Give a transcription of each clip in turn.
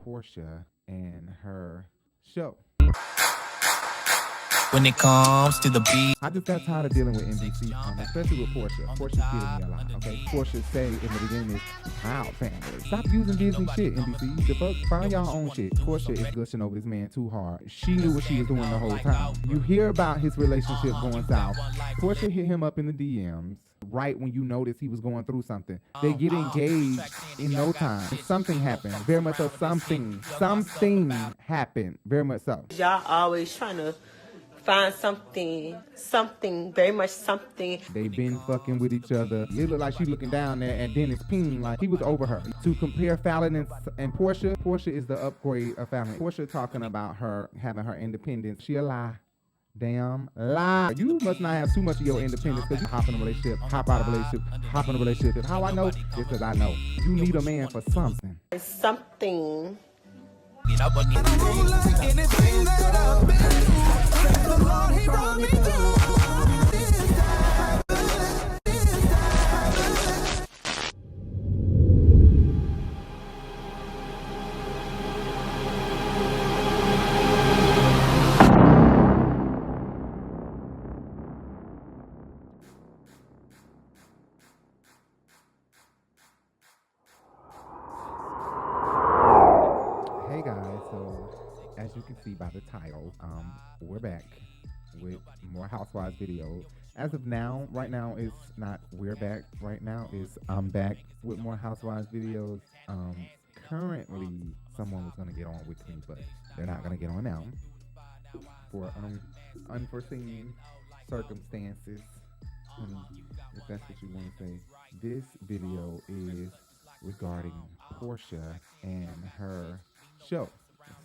Porsha and her show. When it comes to the beat, I just got tired of dealing with NBC, especially with Porsha. Porsha's getting me a lot, okay? Porsha say in the beginning is proud family. Stop using Disney shit, NBC. The fuck, find y'all own shit. Porsha is gushing over this man too hard. She knew what she was doing the whole time. You hear about his relationship going south. Porsha hit him up in the DMs right when you notice he was going through something. They get engaged in no time. Something happened. Very much so. Something happened. Very much so. Y'all always trying to find something, very much something. They been fucking with each other. It looked like she looking down there and then it's ping like he was over her. To compare Fallon and Porsha, Porsha is the upgrade of Fallon. Porsha talking about her having her independence. She a lie. Damn lie. You must not have too much of your independence because you hop in a relationship, hop out of a relationship, hop in a relationship. How I know? It's because I know. You need a man for something. Something. Hey guys, so as you can see by the title, we're back with more Housewives videos. As of now, right now it's not we're back. Right now is I'm back with more Housewives videos. Currently, someone was gonna get on with me, but they're not gonna get on now for unforeseen circumstances. If that's what you want to say, this video is regarding Porsha and her show.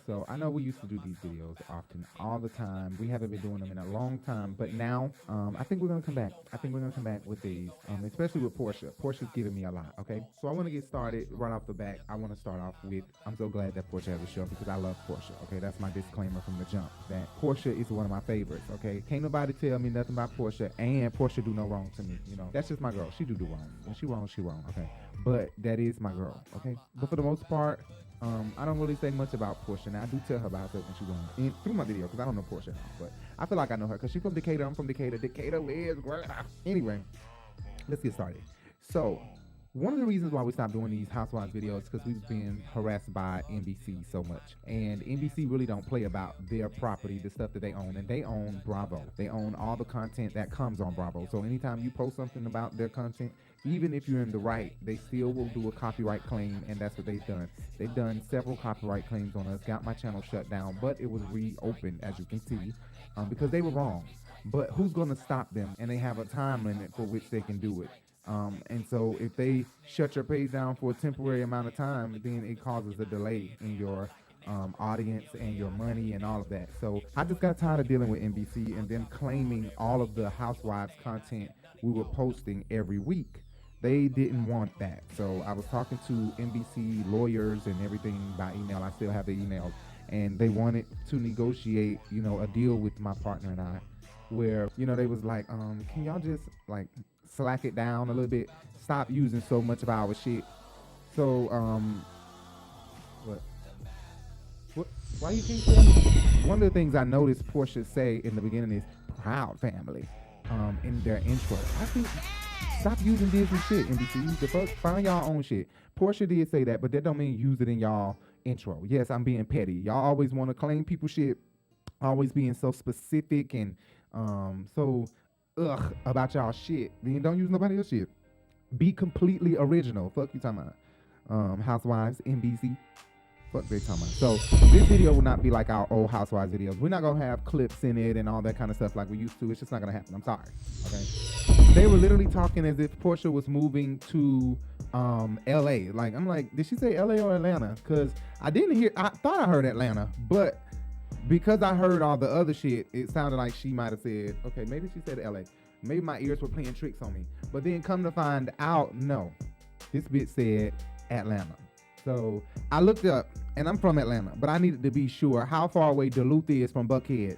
So I know we used to do these videos often, all the time. We haven't been doing them in a long time, but now I think we're gonna come back. I think we're gonna come back with these, especially with Porsha. Porsha's giving me a lot. Okay, so I want to get started right off the bat. I want to start off with I'm so glad that Porsha has a show because I love Porsha. Okay, that's my disclaimer from the jump. That Porsha is one of my favorites. Okay, can't nobody tell me nothing about Porsha, and Porsha do no wrong to me. You know, that's just my girl. She do wrong. When she wrong, she wrong. Okay, but that is my girl. Okay, but for the most part. I don't really say much about Porsha. Now, I do tell her about stuff when she's going through my video because I don't know Porsha now, but I feel like I know her because she's from Decatur. I'm from Decatur. Decatur lives. Anyway, let's get started. So, one of the reasons why we stopped doing these Housewives videos is because we've been harassed by NBC so much. And NBC really don't play about their property, the stuff that they own. And they own Bravo. They own all the content that comes on Bravo. So anytime you post something about their content, even if you're in the right, they still will do a copyright claim, and that's what they've done. They've done several copyright claims on us, got my channel shut down, but it was reopened, as you can see, because they were wrong. But who's going to stop them? And they have a time limit for which they can do it. And so if they shut your page down for a temporary amount of time, then it causes a delay in your audience and your money and all of that. So I just got tired of dealing with NBC and them claiming all of the Housewives content we were posting every week. They didn't want that. So I was talking to NBC lawyers and everything by email. I still have the emails. And they wanted to negotiate, you know, a deal with my partner and I where, you know, they was like, can y'all just like slack it down a little bit? Stop using so much of our shit. So, what? Why you think that? One of the things I noticed Porsha say in the beginning is proud family, in their intro. I think stop using Disney shit, NBC. The fuck, find y'all own shit. Porsha did say that, but that don't mean use it in y'all intro. Yes, I'm being petty. Y'all always want to claim people shit, always being so specific and so about y'all shit. Then don't use nobody else's shit. Be completely original. Fuck you talking about. Housewives, NBC. Fuck they talking about. So this video will not be like our old Housewives videos. We're not gonna have clips in it and all that kind of stuff like we used to. It's just not gonna happen. I'm sorry. Okay. They were literally talking as if Porsha was moving to LA. Like, I'm like, did she say LA or Atlanta? Because I thought I heard Atlanta, but because I heard all the other shit, it sounded like she might have said, okay, maybe she said LA. Maybe my ears were playing tricks on me. But then come to find out, no. This bitch said Atlanta. So I looked up, and I'm from Atlanta, but I needed to be sure how far away Duluth is from Buckhead.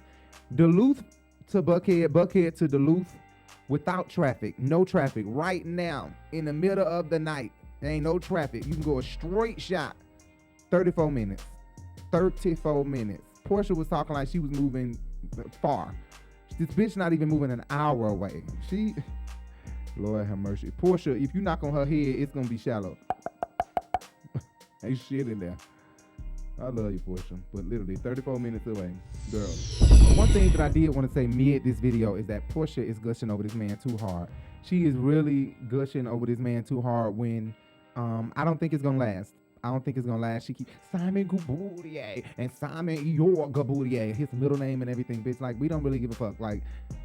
Duluth to Buckhead, Buckhead to Duluth, without traffic, no traffic. Right now, in the middle of the night, there ain't no traffic. You can go a straight shot, 34 minutes. 34 minutes. Porsha was talking like she was moving far. This bitch not even moving an hour away. Lord have mercy. Porsha, if you knock on her head, it's gonna be shallow. Ain't shit in there. I love you, Porsha, but literally 34 minutes away, girl. One thing that I did want to say mid this video is that Porsha is gushing over this man too hard. She is really gushing over this man too hard when I don't think it's gonna last. I don't think it's gonna last. She keeps Simon Gaboutier and Simon Your Gaboutier, his middle name and everything, bitch. Like, we don't really give a fuck. Like,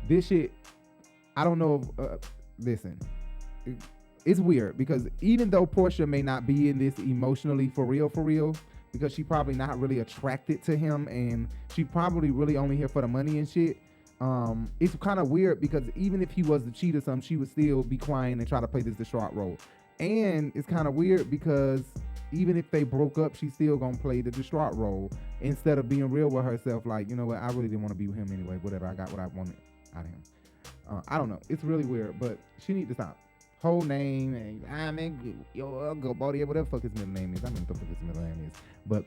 this shit, I don't know if, listen, it's weird because even though Porsha may not be in this emotionally for real, because she probably not really attracted to him and she probably really only here for the money and shit, it's kind of weird because even if he was to cheat or something, she would still be crying and try to play this distraught role. And it's kind of weird because even if they broke up, she's still gonna play the distraught role instead of being real with herself. Like, you know what, I really didn't want to be with him anyway. Whatever, I got what I wanted out of him. I don't know. It's really weird, but she needs to stop. Whole name and I'm your body, whatever the fuck his middle name is. I don't know what the fuck his middle name is, but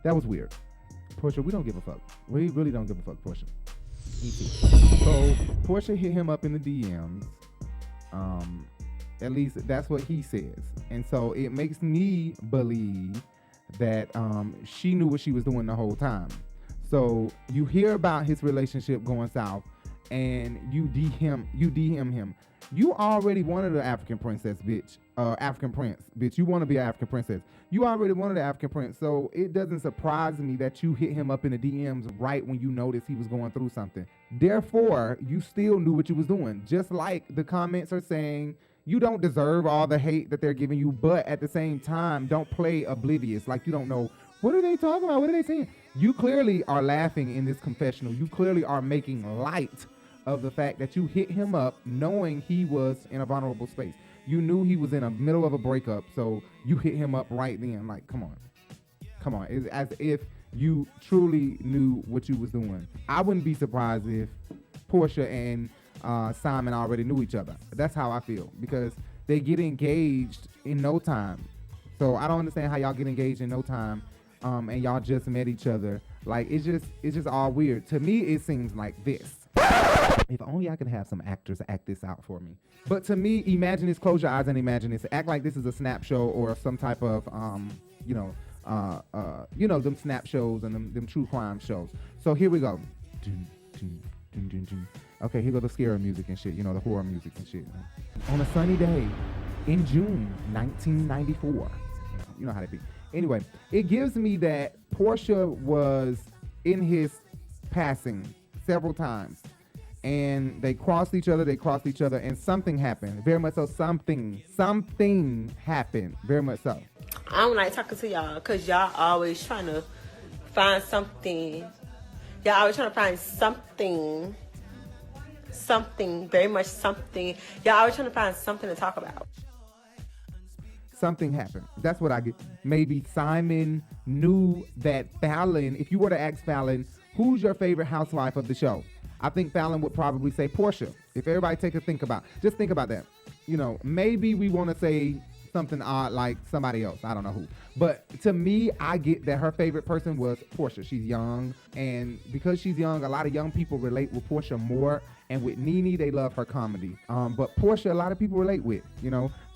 that was weird. Porsha, we don't give a fuck. We really don't give a fuck, Porsha. So Porsha hit him up in the DMs. At least that's what he says. And so it makes me believe that she knew what she was doing the whole time. So you hear about his relationship going south and you DM him. You already wanted an African princess, bitch. African prince, bitch. You want to be an African princess. You already wanted an African prince. So it doesn't surprise me that you hit him up in the DMs right when you noticed he was going through something. Therefore, you still knew what you was doing. Just like the comments are saying, you don't deserve all the hate that they're giving you, but at the same time, don't play oblivious. Like you don't know, what are they talking about? What are they saying? You clearly are laughing in this confessional. You clearly are making light of the fact that you hit him up knowing he was in a vulnerable space. You knew he was in the middle of a breakup, so you hit him up right then. Like, come on. It's as if you truly knew what you was doing. I wouldn't be surprised if Porsha and Simon already knew each other. That's how I feel, because they get engaged in no time. So I don't understand how y'all get engaged in no time, and y'all just met each other. Like, it's just all weird. To me, it seems like this. If only I could have some actors act this out for me. But to me, imagine this, close your eyes and imagine this. Act like this is a snap show or some type of, them snap shows and them true crime shows. So here we go. Okay, here go the scary music and shit, the horror music and shit. On a sunny day in June 1994. You know how they be. Anyway, it gives me that Porsha was in his passing several times. And they crossed each other, and something happened. Very much so, something happened. Very much so. I don't like talking to y'all because y'all always trying to find something. Y'all always trying to find something, very much something. Y'all always trying to find something to talk about. Something happened. That's what I get. Maybe Simon knew that Fallon, if you were to ask Fallon, who's your favorite housewife of the show? I think Fallon would probably say Porsha. If everybody take a think about that. Maybe we want to say something odd like somebody else. I don't know who. But to me, I get that her favorite person was Porsha. She's young. And because she's young, a lot of young people relate with Porsha more. And with Nene, they love her comedy. But Porsha, a lot of people relate with,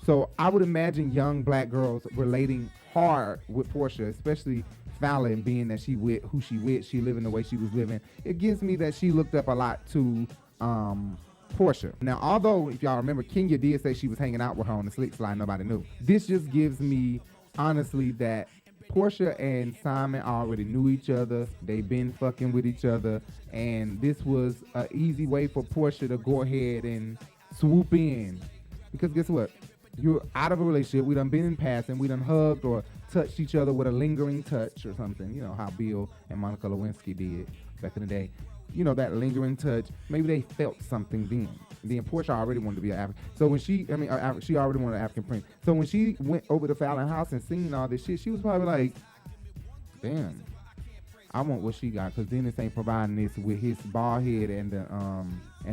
So I would imagine young black girls relating hard with Porsha, especially Fallon, being that she with who she with, she living the way she was living. It gives me that she looked up a lot to Porsha. Now, although if y'all remember, Kenya did say she was hanging out with her on the slick slide, nobody knew. This just gives me honestly that Porsha and Simon already knew each other. They've been fucking with each other, and this was an easy way for Porsha to go ahead and swoop in. Because guess what? You're out of a relationship. We done been in passing. We done hugged or touched each other with a lingering touch or something. You know how Bill and Monica Lewinsky did back in the day. That lingering touch. Maybe they felt something then. Then Porsha already wanted to be an African. So when she already wanted an African prince. So when she went over to Fallon house and seen all this shit, she was probably like, damn, I want what she got, because Dennis ain't providing this with his bald head and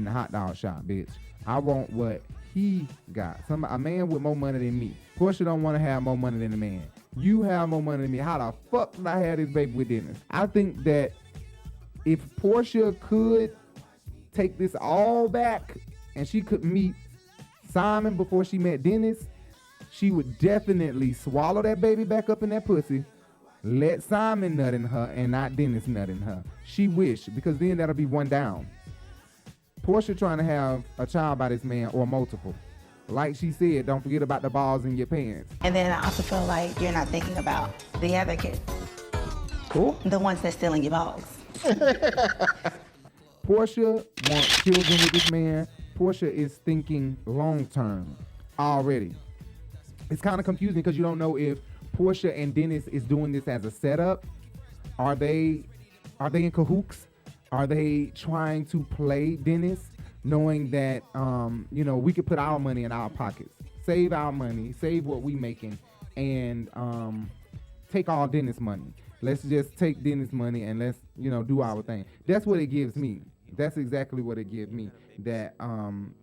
the hot dog shop, bitch. I want what he got. A man with more money than me. Porsha don't want to have more money than a man. You have more money than me. How the fuck did I have this baby with Dennis? I think that if Porsha could take this all back and she could meet Simon before she met Dennis, she would definitely swallow that baby back up in that pussy, let Simon nut in her and not Dennis nut in her. She wish, because then that'll be one down. Porsha trying to have a child by this man or multiple. Like she said, don't forget about the balls in your pants. And then I also feel like you're not thinking about the other kids. Cool. The ones that's stealing your balls. Porsha wants children with this man. Porsha is thinking long term already. It's kind of confusing because you don't know if Porsha and Dennis is doing this as a setup. Are they in cahoots? Are they trying to play Dennis, knowing that we could put our money in our pockets, save our money, save what we making, and take all Dennis money. Let's just take Dennis money and let's do our thing. That's what it gives me. That's exactly what it gives me. That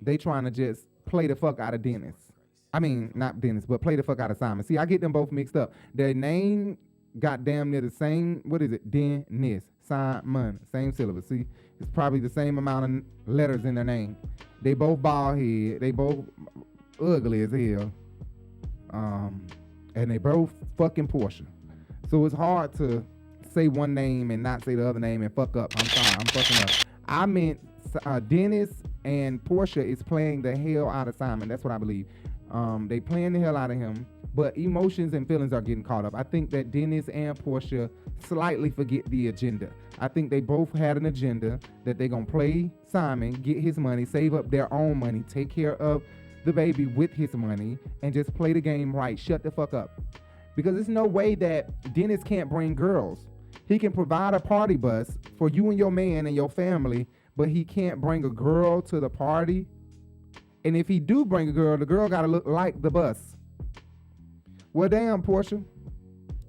they trying to just play the fuck out of Dennis. I mean, not Dennis, but play the fuck out of Simon. See, I get them both mixed up. Their name got damn near the same. What is it? Dennis. Simon. Same syllable. See, it's probably the same amount of letters in their name. They both bald head. They both ugly as hell. And they both fucking Porsha. So it's hard to say one name and not say the other name and fuck up. I'm sorry. I'm fucking up. I meant Dennis and Porsha is playing the hell out of Simon. That's what I believe. They playing the hell out of him, but emotions and feelings are getting caught up. I think that Dennis and Porsha slightly forget the agenda. I think they both had an agenda that they're going to play Simon, get his money, save up their own money, take care of the baby with his money, and just play the game right. Shut the fuck up. Because there's no way that Dennis can't bring girls. He can provide a party bus for you and your man and your family, but he can't bring a girl to the party. And if he do bring a girl, the girl got to look like the bus. Well, damn, Porsha.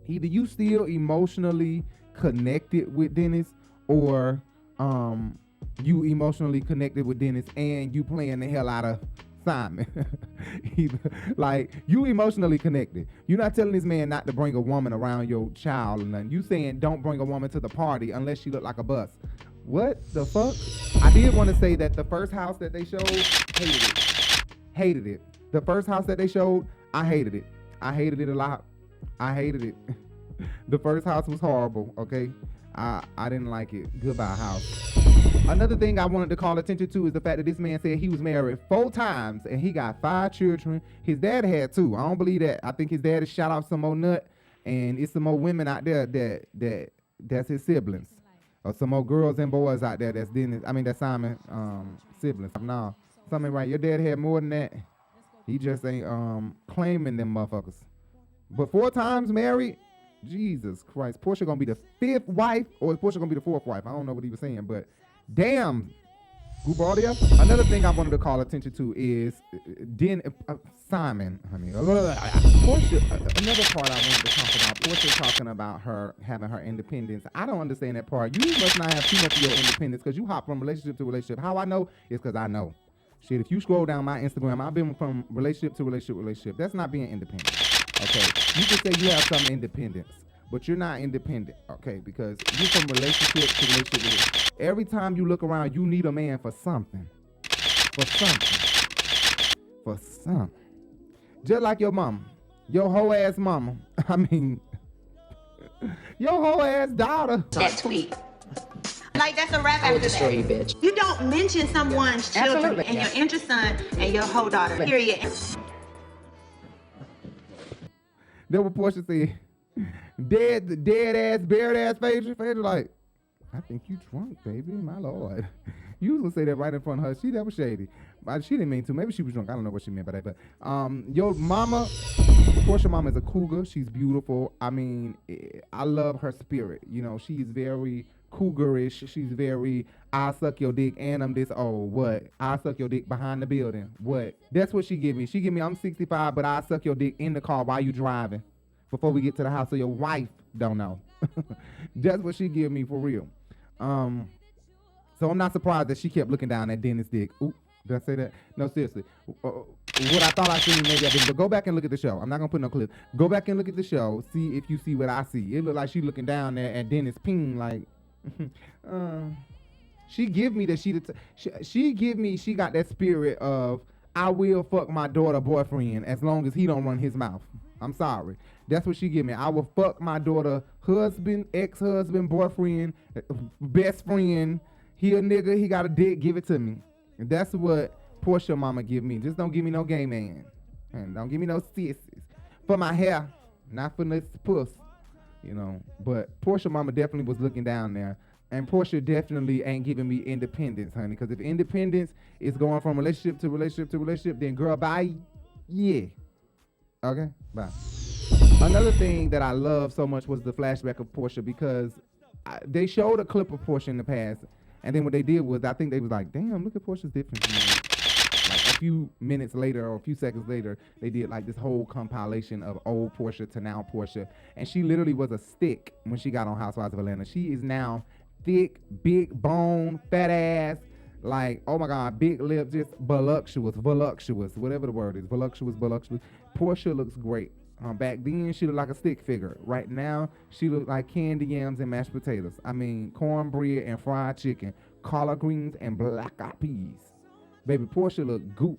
Either you still emotionally connected with Dennis, or you emotionally connected with Dennis and you playing the hell out of Simon. Like, you emotionally connected. You're not telling this man not to bring a woman around your child or nothing. You saying don't bring a woman to the party unless she look like a bus. What the fuck? I did want to say that the first house that they showed, hated it. The first house that they showed, I hated it. I hated it a lot. I hated it. The first house was horrible, okay? I didn't like it. Goodbye, house. Another thing I wanted to call attention to is the fact that this man said he was married 4 times and he got 5 children. His dad had 2. I don't believe that. I think his dad has shot off some more nut, and it's some more women out there that's his siblings. Or some more girls and boys out there that's Simon siblings. No, something right. Your dad had more than that. He just ain't claiming them motherfuckers. But 4 times married? Jesus Christ. Porsha gonna be the 5th wife, or is Porsha gonna be the 4th wife? I don't know what he was saying, but damn. Gubardia. Another thing I wanted to call attention to is Simon, honey. Porsha, another part I wanted to talk about. Porsha talking about her having her independence. I don't understand that part. You must not have too much of your independence because you hop from relationship to relationship. How I know is because I know. Shit, if you scroll down my Instagram, I've been from relationship to relationship. That's not being independent. Okay, you can say you have some independence, but you're not independent, okay? Because you're from relationship to relationship. Every time you look around, you need a man for something. For something. Just like your mama. Your whole ass mama. I mean, your whole ass daughter. That tweet. Like, that's a wrap. I will destroy you, bitch. You don't mention someone's children and your interest son and your whole daughter, period. That what Porsha said. Dead ass, bared ass Phaedra. Phaedra like, I think you drunk, baby. My Lord. You was gonna say that right in front of her. That was shady. But she didn't mean to. Maybe she was drunk. I don't know what she meant by that. But your mama, Porsha mama is a cougar. She's beautiful. I mean, I love her spirit. You know, she's very cougarish. She's very, I'll suck your dick and I'm this old. What? I'll suck your dick behind the building. What? That's what she give me. She give me, I'm 65, but I'll suck your dick in the car while you driving before we get to the house so your wife don't know. That's what she give me for real. So I'm not surprised that she kept looking down at Dennis' dick. Ooh, did I say that? No, seriously. Ooh, what I thought I seen, maybe I didn't. But go back and look at the show. I'm not gonna put no clip. Go back and look at the show. See if you see what I see. It looked like she looking down there at Dennis Ping like, she give me that she give me, she got that spirit of, I will fuck my daughter boyfriend as long as he don't run his mouth. I'm sorry. That's what she give me. I will fuck my daughter husband, ex-husband, boyfriend, best friend. He a nigga, he got a dick, give it to me. And that's what Porsha mama give me. Just don't give me no gay man. And don't give me no sissies. For my hair, not for this puss. You know, but Porsha mama definitely was looking down there. And Porsha definitely ain't giving me independence, honey. Because if independence is going from relationship to relationship to relationship, then girl, bye. Yeah. Okay, bye. Another thing that I love so much was the flashback of Porsha, because they showed a clip of Porsha in the past. And then what they did was, I think they was like, damn, look at Portia's difference. Like a few minutes later or a few seconds later, they did like this whole compilation of old Porsha to now Porsha. And she literally was a stick when she got on Housewives of Atlanta. She is now thick, big bone, fat ass, like, oh my God, big lips, just voluptuous, whatever the word is, voluptuous. Porsha looks great. Back then, she looked like a stick figure. Right now, she looked like candy yams and mashed potatoes. I mean, cornbread and fried chicken, collard greens and black-eyed peas. Baby, Porsha look goop.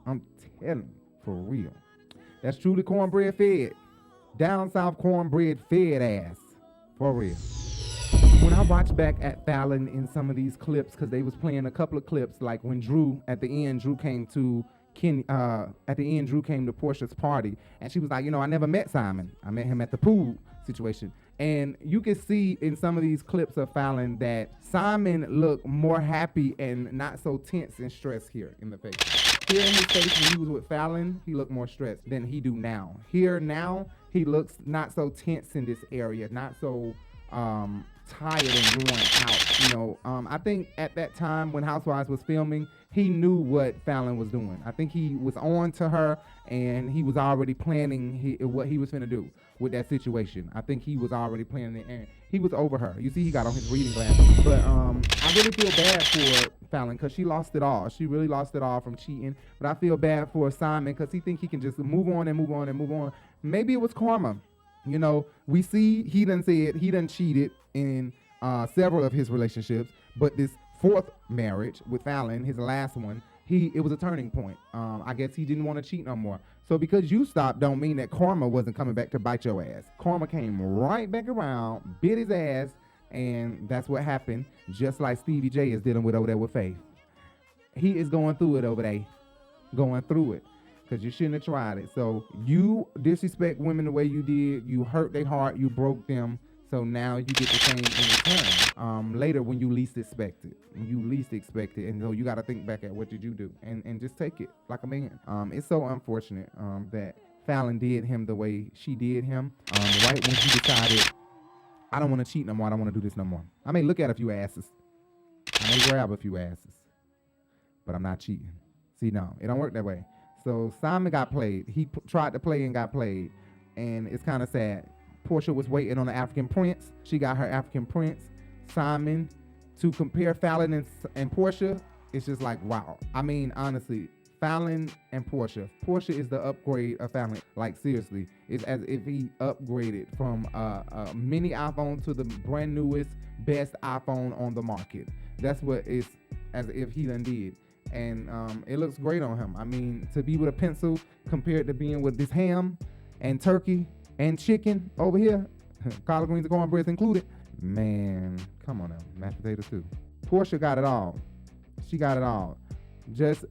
I'm telling you, for real. That's truly cornbread fed. Down south cornbread fed ass. For real. When I watch back at Fallon in some of these clips, because they was playing a couple of clips, like when Drew came to Porsha's party, and she was like, you know, I never met Simon. I met him at the pool situation. And you can see in some of these clips of Fallon that Simon looked more happy and not so tense and stressed here in the face. Here in his face when he was with Fallon, he looked more stressed than he do now. Here now, he looks not so tense in this area, not so tired and worn out. You know, I think at that time when Housewives was filming, he knew what Fallon was doing. I think he was on to her, and he was already planning what he was finna do with that situation. I think he was already planning it, and he was over her. You see, he got on his reading glasses. But I really feel bad for Fallon, because she lost it all. She really lost it all from cheating. But I feel bad for Simon, because he think he can just move on and move on and move on. Maybe it was karma. You know, we see he done cheated in several of his relationships, but this fourth marriage with Fallon, his last one, it was a turning point. I guess he didn't want to cheat no more. So because you stopped don't mean that karma wasn't coming back to bite your ass. Karma came right back around, bit his ass, and that's what happened, just like Stevie J is dealing with over there with Faith. He is going through it over there, because you shouldn't have tried it. So you disrespect women the way you did, you hurt their heart, you broke them, so now you get the same in return later when you least expect it. And so you got to think back at what did you do and just take it like a man. It's so unfortunate that Fallon did him the way she did him. Right when she decided, I don't want to cheat no more, I don't want to do this no more. I may look at a few asses, I may grab a few asses, but I'm not cheating. See, no, it don't work that way. So Simon got played. He tried to play and got played, and it's kind of sad. Porsha was waiting on the African prince. She got her African prince, Simon. To compare Fallon and Porsha, it's just like, wow. I mean, honestly, Fallon and Porsha. Porsha is the upgrade of Fallon. Like, seriously, it's as if he upgraded from a mini iPhone to the brand newest, best iPhone on the market. That's what it's as if he done did. And it looks great on him. I mean, to be with a pencil compared to being with this ham and turkey and chicken over here, collard greens and cornbread included. Man, come on now, mashed potatoes too. Porsha got it all. She got it all. Just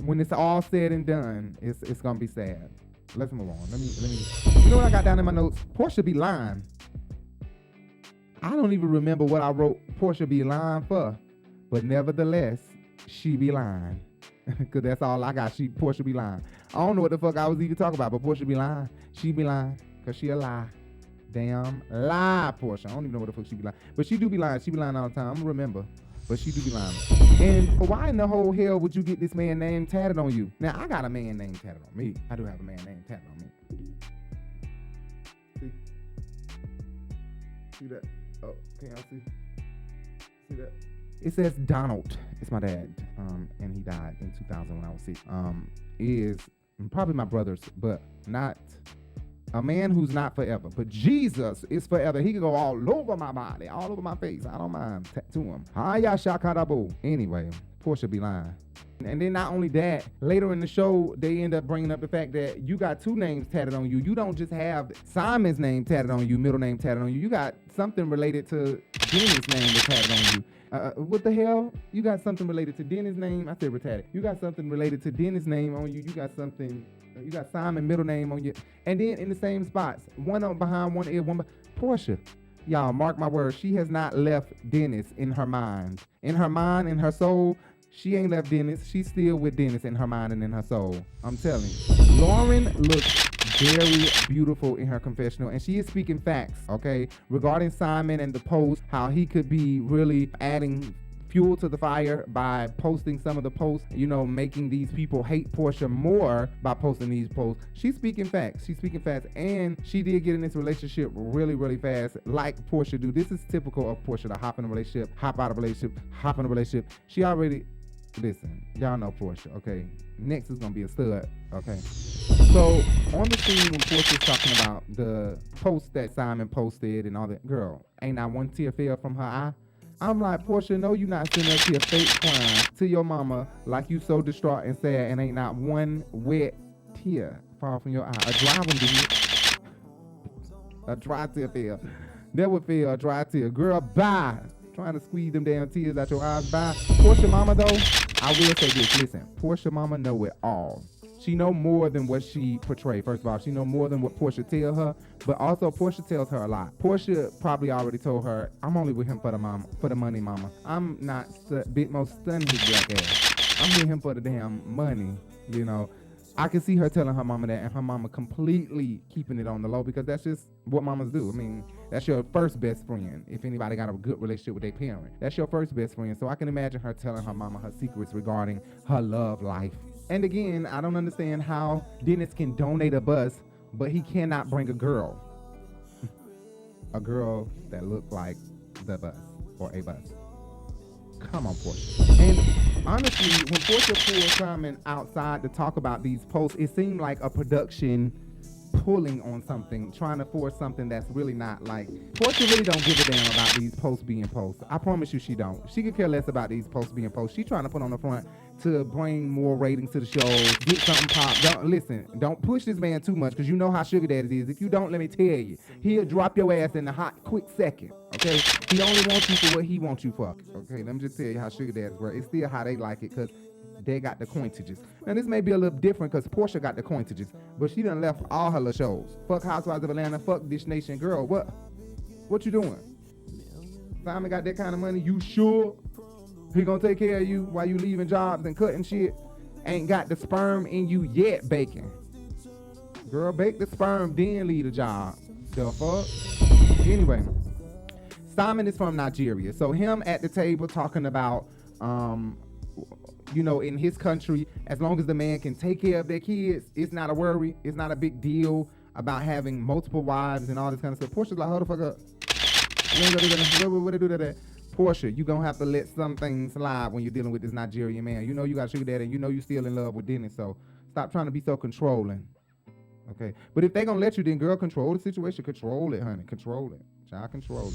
when it's all said and done, it's gonna be sad. Let's move on. Let me. You know what I got down in my notes? Porsha be lying. I don't even remember what I wrote Porsha be lying for, but nevertheless, she be lying. Cause that's all I got. Porsha be lying. I don't know what the fuck I was even talking about, but Porsha be lying. She be lying, cause she a lie. Damn lie, Porsha. I don't even know what the fuck she be lying, but she do be lying. She be lying all the time. I'm gonna remember, but she do be lying. And why in the whole hell would you get this man name tatted on you? Now I got a man name tatted on me. I do have a man name tatted on me. See that? Oh, can y'all see? See that? it says Donald. It's my dad, and he died in 2000 when I was 6. Is probably my brother's, but not a man who's not forever. But Jesus is forever. He can go all over my body, all over my face. I don't mind. Tattoo him. Hiya shakarabu. Anyway, Porsha be lying. And then not only that, later in the show, they end up bringing up the fact that you got 2 names tatted on you. You don't just have Simon's name tatted on you, middle name tatted on you. You got something related to Dennis' name that's tatted on you. What the hell? You got something related to Dennis' name? I said retarded. You got something related to Dennis' name on you. You got something. You got Simon middle name on you. And then in the same spots, one on behind one ear, one Porsha. Y'all, mark my words. She has not left Dennis in her mind. In her mind, in her soul, she ain't left Dennis. She's still with Dennis in her mind and in her soul. I'm telling you. Lauren looks very beautiful in her confessional, and she is speaking facts, okay, regarding Simon and the post, how he could be really adding fuel to the fire by posting some of the posts, you know, making these people hate Porsha more by posting these posts. She's speaking facts. She's speaking facts, and she did get in this relationship really, really fast, like Porsha do. This is typical of Porsha, to hop in a relationship, hop out of a relationship, hop in a relationship. She already, listen, y'all know Porsha, okay? Next is gonna be a stud, okay? So on the scene when Porsha's talking about the post that Simon posted and all that, girl, ain't not one tear fell from her eye. I'm like, Porsha, no, you not sending us here fake crying to your mama like you so distraught and sad, and ain't not one wet tear fall from your eye. A dry one did. A dry tear fell. That would feel a dry tear. Girl, bye. Trying to squeeze them damn tears out your eyes, bye. Porsha mama, though, I will say this. Listen, Porsha mama know it all. She know more than what she portray. First of all, she know more than what Porsha tell her, but also Porsha tells her a lot. Porsha probably already told her, I'm only with him for the money, mama. I'm not bit most stunning his black ass. I'm with him for the damn money, you know. I can see her telling her mama that, and her mama completely keeping it on the low, because that's just what mamas do. I mean, that's your first best friend. If anybody got a good relationship with their parent, that's your first best friend. So I can imagine her telling her mama her secrets regarding her love life. And again, I don't understand how Dennis can donate a bus, but he cannot bring a girl. A girl that looked like the bus or a bus. Come on, Porsha. And honestly, when Porsha pulled Simon outside to talk about these posts, it seemed like a production pulling on something, trying to force something that's really not. Like, Porsha really don't give a damn about these posts being posted. I promise you she don't. She could care less about these posts being posted. She trying to put on the front to bring more ratings to the show, get something pop. Don't push this man too much, because you know how Sugar Daddy is. If you don't, let me tell you, he'll drop your ass in a hot, quick second, okay? He only wants you for what he wants you for, okay? Let me just tell you how Sugar Daddies work. It's still how they like it, because they got the cointages. Now, this may be a little different because Porsha got the cointages, but she done left all her little shows. Fuck Housewives of Atlanta, fuck Dish Nation. Girl, what you doing? Simon got that kind of money, you sure? He gonna take care of you while you leaving jobs and cutting shit? Ain't got the sperm in you yet baking. Girl, bake the sperm, then leave the job. The fuck? Anyway, Simon is from Nigeria. So him at the table talking about, you know, in his country, as long as the man can take care of their kids, it's not a worry. It's not a big deal about having multiple wives and all this kind of stuff. Porsha's like, hold the fuck up. What to do to that? Porsha, you gonna have to let some things slide when you're dealing with this Nigerian man. You know you got Sugar Daddy, and you know you still in love with Dennis, so stop trying to be so controlling. Okay? But if they gonna let you, then girl, control the situation. Control it, honey. Control it. Child, control it.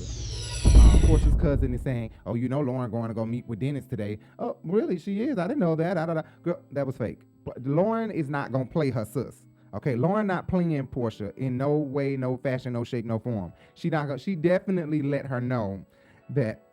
Porsha's cousin is saying, oh, you know Lauren going to go meet with Dennis today. Oh, really? She is? I didn't know that. Girl, that was fake. But Lauren is not gonna play her sis. Okay, Lauren not playing Porsha in no way, no fashion, no shape, no form. She definitely let her know that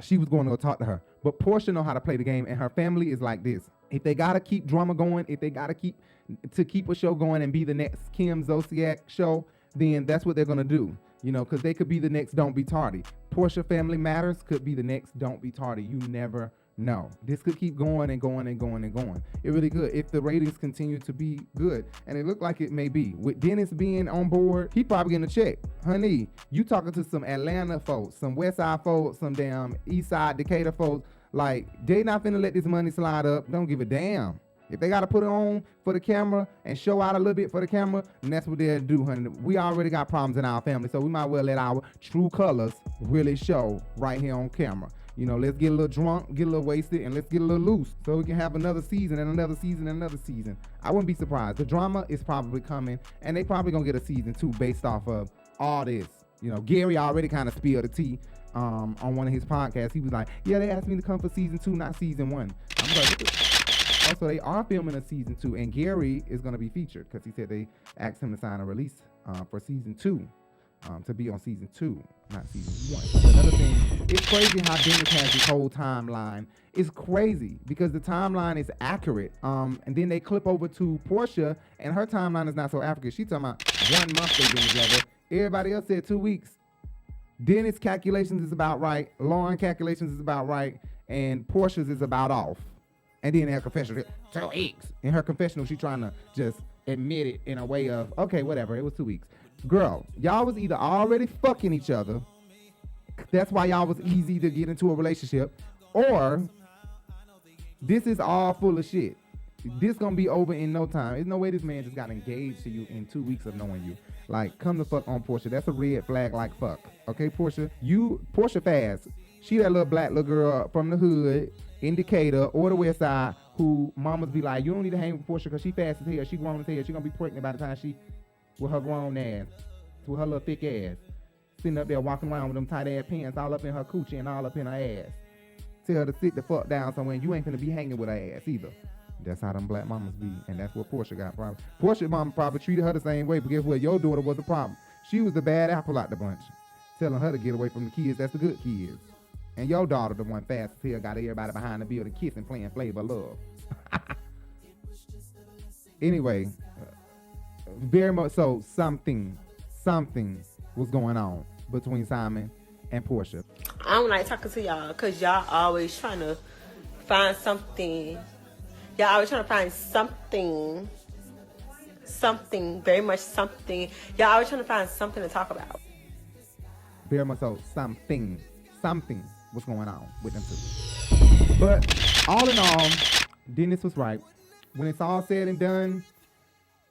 she was going to go talk to her. But Porsha know how to play the game, and her family is like this. If they got to keep drama going, if they got to keep a show going and be the next Kim Zolciak show, then that's what they're going to do. You know, because they could be the next Don't Be Tardy. Porsha Family Matters could be the next Don't Be Tardy. You never know. This could keep going and going and going and going. It really could if the ratings continue to be good. And it looked like it may be. With Dennis being on board, he probably getting a check. Honey, you talking to some Atlanta folks, some West Side folks, some damn East Side Decatur folks. Like, they not finna let this money slide up. Don't give a damn. If they got to put it on for the camera and show out a little bit for the camera, then that's what they'll do, honey. We already got problems in our family, so we might well let our true colors really show right here on camera. You know, let's get a little drunk, get a little wasted, and let's get a little loose so we can have another season and another season and another season. I wouldn't be surprised. The drama is probably coming, and they probably gonna get a season 2 based off of all this. You know, Gary already kind of spilled the tea on one of his podcasts. He was like, yeah, they asked me to come for season 2, not season 1. I'm like, also, they are filming a season 2, and Gary is going to be featured because he said they asked him to sign a release for season 2, to be on season 2, not season 1. Another thing, it's crazy how Dennis has this whole timeline. It's crazy because the timeline is accurate. And then they clip over to Porsha, and her timeline is not so accurate. She's talking about 1 month they've been together. Everybody else said 2 weeks. Dennis' calculations is about right. Lauren calculations is about right. And Portia's is about off. And then in her confessional, 2 weeks. In her confessional, she's trying to just admit it in a way of, okay, whatever, it was 2 weeks. Girl, y'all was either already fucking each other. That's why y'all was easy to get into a relationship. Or this is all full of shit. This gonna be over in no time. There's no way this man just got engaged to you in 2 weeks of knowing you. Like, come the fuck on Porsha. That's a red flag like fuck. Okay, Porsha? Porsha fast. She that little black little girl from the hood, in Decatur or the West Side, who mamas be like, you don't need to hang with Porsha because she fast as hell. She grown as hell. She gonna be pregnant by the time she, with her grown ass, with her little thick ass, sitting up there walking around with them tight ass pants all up in her coochie and all up in her ass. Tell her to sit the fuck down somewhere and you ain't finna be hanging with her ass either. That's how them black mamas be, and that's what Porsha got problem. Porsha mama probably treated her the same way, but guess what? Your daughter was the problem. She was the bad apple out the bunch, telling her to get away from the kids. That's the good kids. And your daughter, the one fast as hell, got everybody behind the building kissing, playing Flavor Love. Anyway, very much so, something was going on between Simon and Porsha. I don't like talking to y'all because y'all always trying to find something. Y'all always trying to find something, very much something. Y'all always trying to find something to talk about. Very much so, something was going on with them two. But all in all, Dennis was right. When it's all said and done,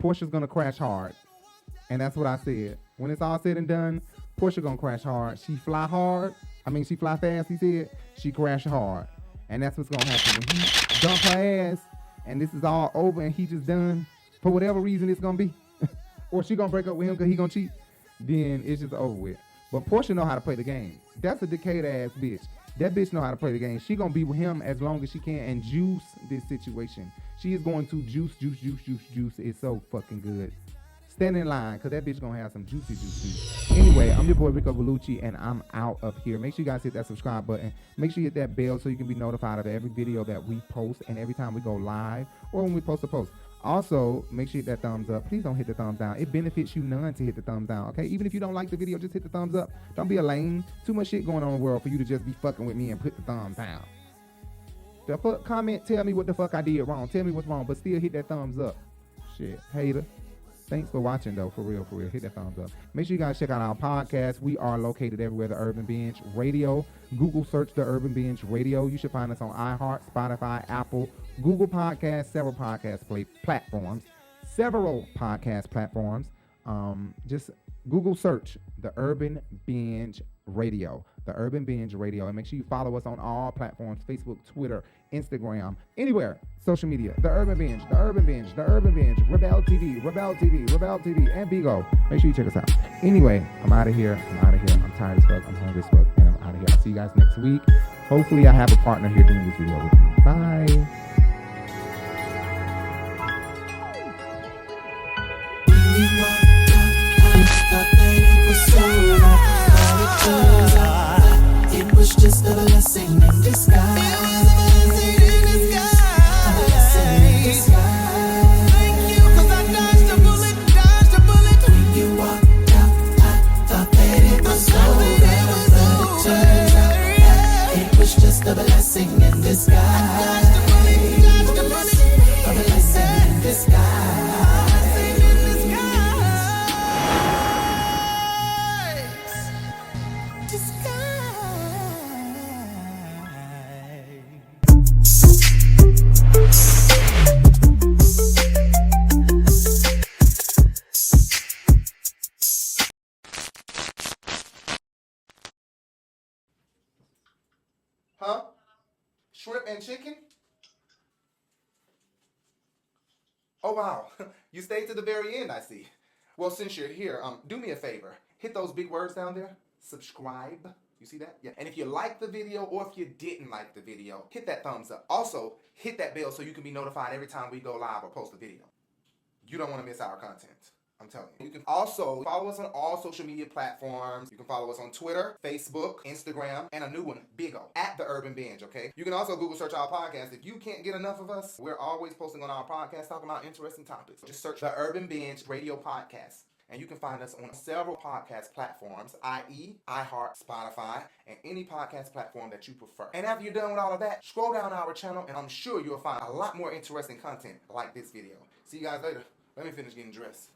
Porsha's gonna crash hard. And that's what I said. When it's all said and done, Porsha gonna crash hard. She fly fast, he said. She crash hard. And that's what's gonna happen. When he dump her ass, and this is all over, and he just done, for whatever reason it's gonna be, or she gonna break up with him because he gonna cheat, then it's just over with. But Porsha know how to play the game. That's a Decatur-ass bitch. That bitch know how to play the game. She gonna be with him as long as she can and juice this situation. She is going to juice. It's so fucking good. Stand in line, because that bitch gonna have some juicy. Anyway, I'm your boy Rico Bellucci, and I'm out of here. Make sure you guys hit that subscribe button. Make sure you hit that bell so you can be notified of every video that we post and every time we go live or when we post a post. Also, make sure you hit that thumbs up. Please don't hit the thumbs down. It benefits you none to hit the thumbs down, okay? Even if you don't like the video, just hit the thumbs up. Don't be a lame. Too much shit going on in the world for you to just be fucking with me and put the thumbs down. The fuck comment, tell me what the fuck I did wrong. Tell me what's wrong, but still hit that thumbs up. Shit, hater. Thanks for watching, though, for real. Hit that thumbs up. Make sure you guys check out our podcast. We are located everywhere, the Urban Binge Radio. Google search the Urban Binge Radio. You should find us on iHeart, Spotify, Apple, Google Podcasts, several podcast platforms. Just Google search the Urban Binge Radio. The Urban Binge Radio. And make sure you follow us on all platforms, Facebook, Twitter, Instagram, anywhere, social media. The Urban Binge, the Urban Binge, the Urban Binge, RiBelTV, and Bigo. Make sure you check us out. Anyway, I'm out of here. I'm tired as fuck. I'm hungry as fuck. And I'm out of here. I'll see you guys next week. Hopefully I have a partner here doing this video with me. Bye. It was just a blessing in disguise. Thank you, 'cause I dodged a bullet. When you walked out, I thought that it was over, but it turned out it was just a blessing in disguise. A blessing in disguise. Huh? Shrimp and chicken? Oh, wow. You stayed to the very end, I see. Well, since you're here, do me a favor. Hit those big words down there. Subscribe. You see that? Yeah. And if you liked the video or if you didn't like the video, hit that thumbs up. Also, hit that bell so you can be notified every time we go live or post a video. You don't want to miss our content. I'm telling you. You can also follow us on all social media platforms. You can follow us on Twitter, Facebook, Instagram, and a new one, Big O, at the Urban Binge, okay? You can also Google search our podcast. If you can't get enough of us, we're always posting on our podcast talking about interesting topics. Just search the Urban Binge Radio Podcast. And you can find us on several podcast platforms, i.e. iHeart, Spotify, and any podcast platform that you prefer. And after you're done with all of that, scroll down our channel and I'm sure you'll find a lot more interesting content like this video. See you guys later. Let me finish getting dressed.